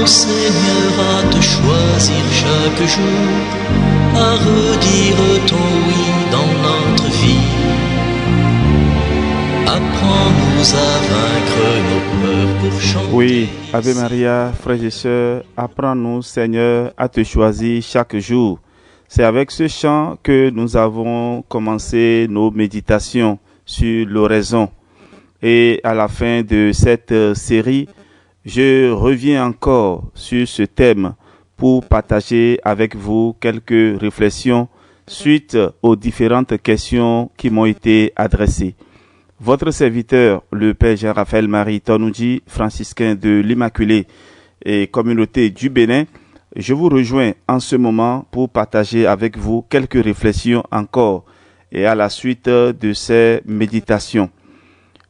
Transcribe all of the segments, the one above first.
Seigneur, à te choisir chaque jour, à redire ton oui dans notre vie. Apprends-nous à vaincre nos peurs pour chanter. Oui, Ave Maria, frères et sœurs, apprends-nous, Seigneur, à te choisir chaque jour. C'est avec ce chant que nous avons commencé nos méditations sur l'oraison. Et à la fin de cette série, je reviens encore sur ce thème pour partager avec vous quelques réflexions suite aux différentes questions qui m'ont été adressées. Votre serviteur, le Père Jean-Raphaël Marie Tonouji, franciscain de l'Immaculée et communauté du Bénin, je vous rejoins en ce moment pour partager avec vous quelques réflexions encore et à la suite de ces méditations.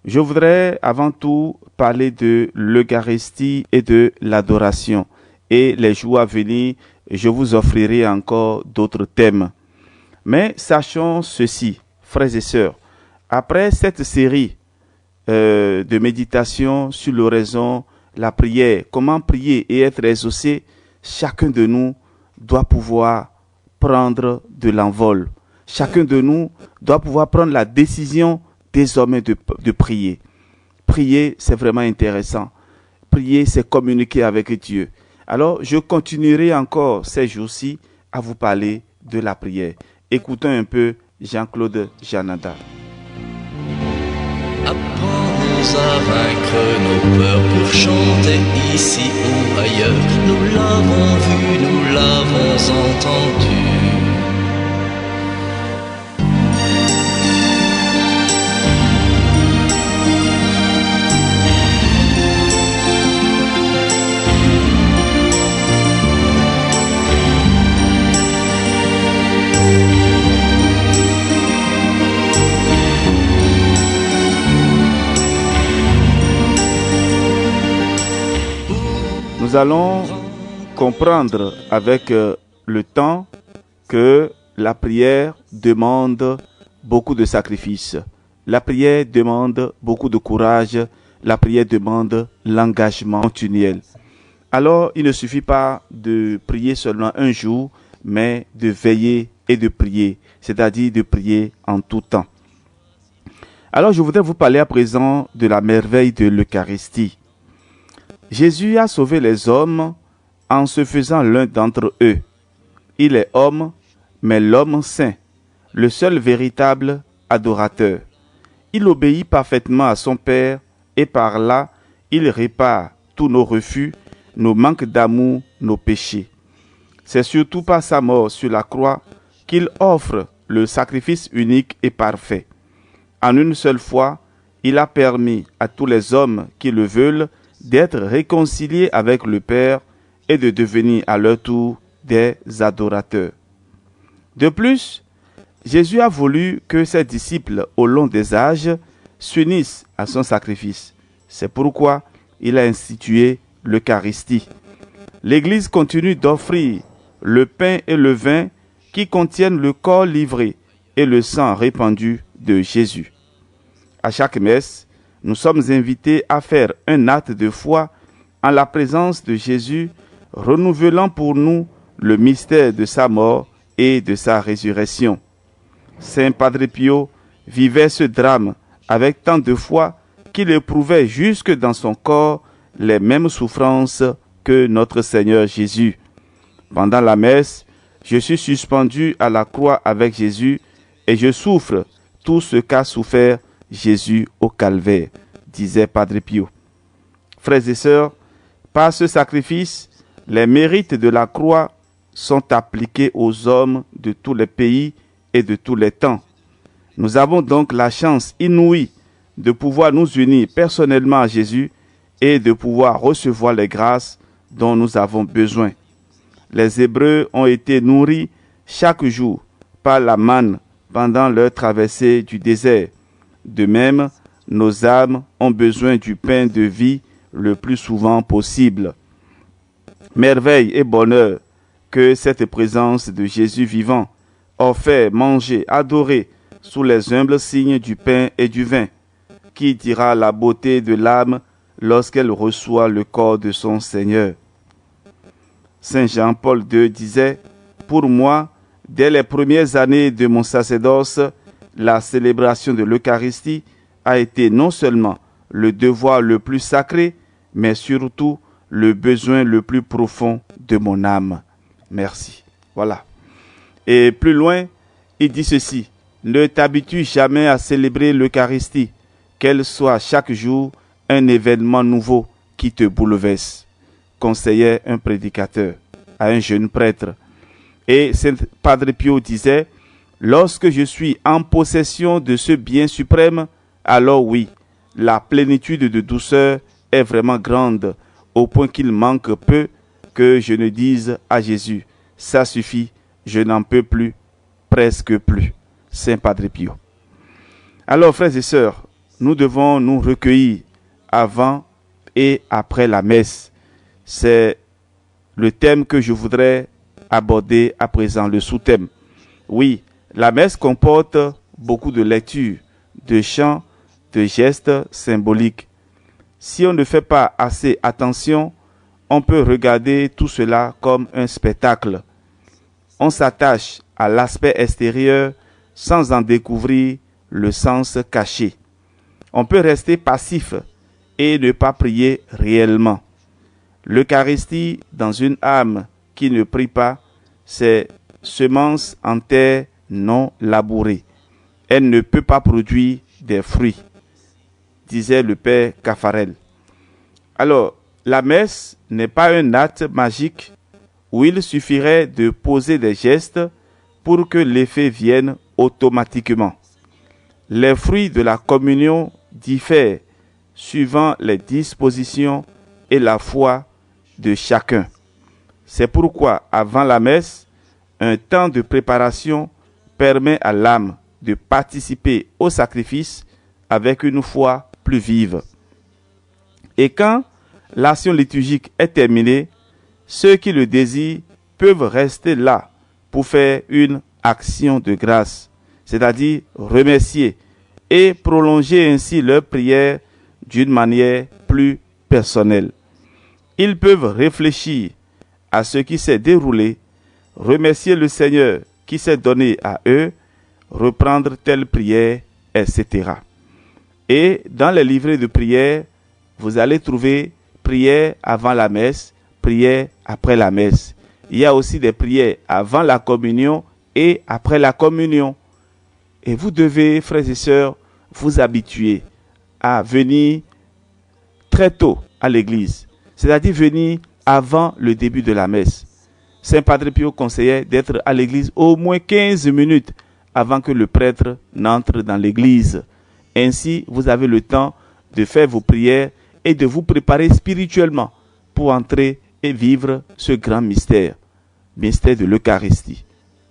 Je voudrais avant tout parler de l'Eucharistie et de l'adoration. Et les jours à venir, je vous offrirai encore d'autres thèmes. Mais sachons ceci, frères et sœurs, après cette série de méditation sur l'oraison, la prière, comment prier et être exaucé, chacun de nous doit pouvoir prendre de l'envol. Chacun de nous doit pouvoir prendre la décision désormais de prier. Prier, c'est vraiment intéressant. Prier, c'est communiquer avec Dieu. Alors, je continuerai encore ces jours-ci à vous parler de la prière. Écoutons un peu Jean-Claude Janada. Apprends-nous à vaincre nos peurs pour chanter ici ou ailleurs. Nous l'avons vu, nous l'avons entendu. Nous allons comprendre avec le temps que la prière demande beaucoup de sacrifices. La prière demande beaucoup de courage. La prière demande l'engagement continuel. Alors, il ne suffit pas de prier seulement un jour, mais de veiller et de prier, c'est-à-dire de prier en tout temps. Alors, je voudrais vous parler à présent de la merveille de l'Eucharistie. Jésus a sauvé les hommes en se faisant l'un d'entre eux. Il est homme, mais l'homme saint, le seul véritable adorateur. Il obéit parfaitement à son Père et par là, il répare tous nos refus, nos manques d'amour, nos péchés. C'est surtout par sa mort sur la croix qu'il offre le sacrifice unique et parfait. En une seule fois, il a permis à tous les hommes qui le veulent d'être réconciliés avec le Père et de devenir à leur tour des adorateurs. De plus, Jésus a voulu que ses disciples au long des âges s'unissent à son sacrifice. C'est pourquoi il a institué l'Eucharistie. L'Église continue d'offrir le pain et le vin qui contiennent le corps livré et le sang répandu de Jésus. À chaque messe, nous sommes invités à faire un acte de foi en la présence de Jésus, renouvelant pour nous le mystère de sa mort et de sa résurrection. Saint Padre Pio vivait ce drame avec tant de foi qu'il éprouvait jusque dans son corps les mêmes souffrances que notre Seigneur Jésus. Pendant la messe, je suis suspendu à la croix avec Jésus et je souffre tout ce qu'a souffert Jésus au calvaire, disait Padre Pio. Frères et sœurs, par ce sacrifice, les mérites de la croix sont appliqués aux hommes de tous les pays et de tous les temps. Nous avons donc la chance inouïe de pouvoir nous unir personnellement à Jésus et de pouvoir recevoir les grâces dont nous avons besoin. Les Hébreux ont été nourris chaque jour par la manne pendant leur traversée du désert. De même, nos âmes ont besoin du pain de vie le plus souvent possible. Merveille et bonheur que cette présence de Jésus vivant, offert, mangé, adoré sous les humbles signes du pain et du vin. Qui dira la beauté de l'âme lorsqu'elle reçoit le corps de son Seigneur? Saint Jean-Paul II disait « Pour moi, dès les premières années de mon sacerdoce, la célébration de l'Eucharistie a été non seulement le devoir le plus sacré, mais surtout le besoin le plus profond de mon âme. Merci. » Voilà. Et plus loin, il dit ceci. Ne t'habitue jamais à célébrer l'Eucharistie, qu'elle soit chaque jour un événement nouveau qui te bouleverse, conseillait un prédicateur à un jeune prêtre. Et Saint Padre Pio disait, lorsque je suis en possession de ce bien suprême, alors oui, la plénitude de douceur est vraiment grande, au point qu'il manque peu que je ne dise à Jésus, ça suffit, je n'en peux plus, presque plus. Saint Padre Pio. Alors, frères et sœurs, nous devons nous recueillir avant et après la messe. C'est le thème que je voudrais aborder à présent, le sous-thème. Oui, la messe comporte beaucoup de lectures, de chants, de gestes symboliques. Si on ne fait pas assez attention, on peut regarder tout cela comme un spectacle. On s'attache à l'aspect extérieur sans en découvrir le sens caché. On peut rester passif et ne pas prier réellement. L'Eucharistie dans une âme qui ne prie pas, c'est semence en terre non labourée. Elle ne peut pas produire des fruits, disait le père Caffarel. Alors, la messe n'est pas un acte magique où il suffirait de poser des gestes pour que l'effet vienne automatiquement. Les fruits de la communion diffèrent suivant les dispositions et la foi de chacun. C'est pourquoi, avant la messe, un temps de préparation permet à l'âme de participer au sacrifice avec une foi plus vive. Et quand l'action liturgique est terminée, ceux qui le désirent peuvent rester là pour faire une action de grâce, c'est-à-dire remercier et prolonger ainsi leur prière d'une manière plus personnelle. Ils peuvent réfléchir à ce qui s'est déroulé, remercier le Seigneur qui s'est donné à eux, reprendre telle prière, etc. Et dans les livrets de prière, vous allez trouver prière avant la messe, prière après la messe. Il y a aussi des prières avant la communion et après la communion. Et vous devez, frères et sœurs, vous habituer à venir très tôt à l'église, c'est-à-dire venir avant le début de la messe. Saint Padre Pio conseillait d'être à l'église au moins 15 minutes avant que le prêtre n'entre dans l'église. Ainsi, vous avez le temps de faire vos prières et de vous préparer spirituellement pour entrer et vivre ce grand mystère, mystère de l'Eucharistie.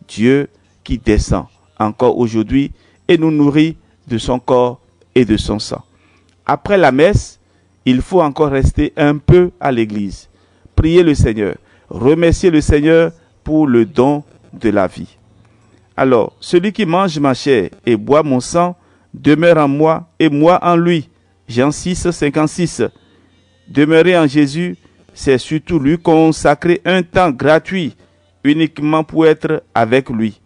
Dieu qui descend encore aujourd'hui et nous nourrit de son corps et de son sang. Après la messe, il faut encore rester un peu à l'église, prier le Seigneur, remercier le Seigneur pour le don de la vie. Alors, celui qui mange ma chair et boit mon sang demeure en moi et moi en lui. Jean 6, 56. Demeurer en Jésus, c'est surtout lui consacrer un temps gratuit, uniquement pour être avec lui.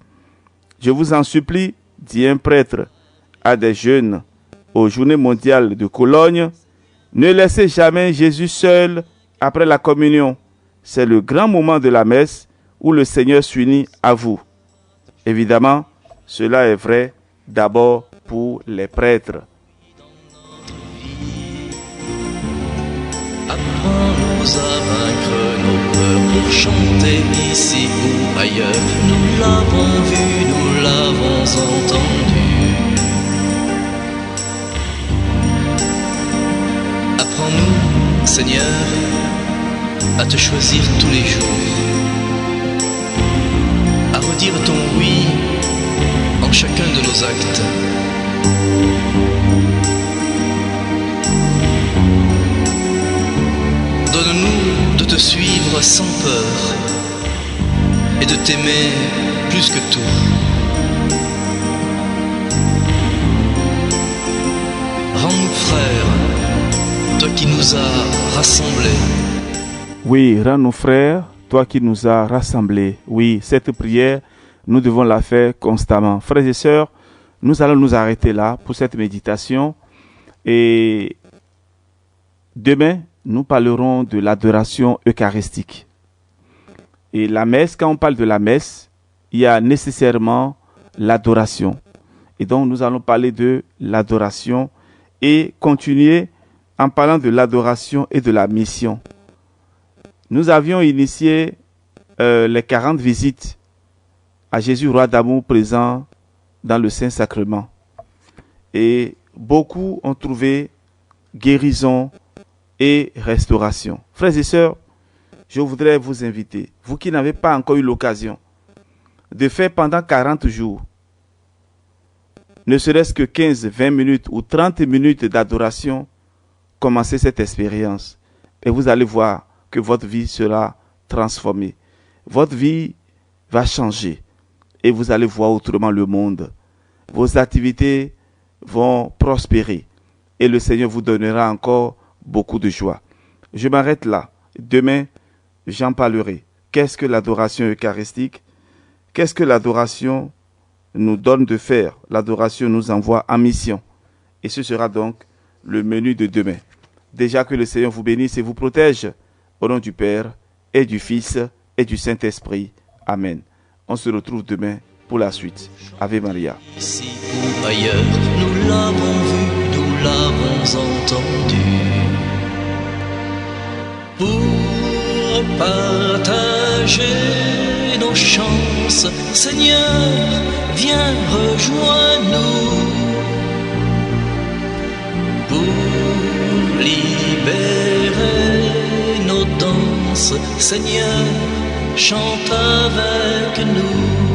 Je vous en supplie, dit un prêtre à des jeunes aux Journées mondiales de Cologne, ne laissez jamais Jésus seul après la communion. C'est le grand moment de la messe où le Seigneur s'unit à vous. Évidemment, cela est vrai d'abord pour les prêtres. Apprends-nous à vaincre nos peurs pour chanter ici ou ailleurs. Nous l'avons vu, nous l'avons entendu. Apprends-nous, Seigneur, à te choisir tous les jours, à redire ton oui en chacun de nos actes. Donne-nous de te suivre sans peur et de t'aimer plus que tout. Rends-nous frères, toi qui nous as rassemblés. Oui, rends-nous frères, toi qui nous as rassemblés. Oui, cette prière, nous devons la faire constamment. Frères et sœurs, nous allons nous arrêter là pour cette méditation. Et demain, nous parlerons de l'adoration eucharistique. Et la messe, quand on parle de la messe, il y a nécessairement l'adoration. Et donc, nous allons parler de l'adoration et continuer en parlant de l'adoration et de la mission. Nous avions initié les 40 visites à Jésus, roi d'amour, présent dans le Saint-Sacrement. Et beaucoup ont trouvé guérison et restauration. Frères et sœurs, je voudrais vous inviter, vous qui n'avez pas encore eu l'occasion, de faire pendant 40 jours, ne serait-ce que 15, 20 minutes ou 30 minutes d'adoration, commencez cette expérience. Et vous allez voir que votre vie sera transformée. Votre vie va changer. Et vous allez voir autrement le monde. Vos activités vont prospérer. Et le Seigneur vous donnera encore beaucoup de joie. Je m'arrête là. Demain, j'en parlerai. Qu'est-ce que l'adoration eucharistique? Qu'est-ce que l'adoration nous donne de faire? L'adoration nous envoie en mission. Et ce sera donc le menu de demain. Déjà que le Seigneur vous bénisse et vous protège. Au nom du Père et du Fils et du Saint-Esprit. Amen. On se retrouve demain pour la suite. Ave Maria. Ici ou ailleurs, nous l'avons vu, nous l'avons entendu. Pour partager nos chances, Seigneur, viens rejoins-nous. Pour libérer nos danses, Seigneur, chante avec nous.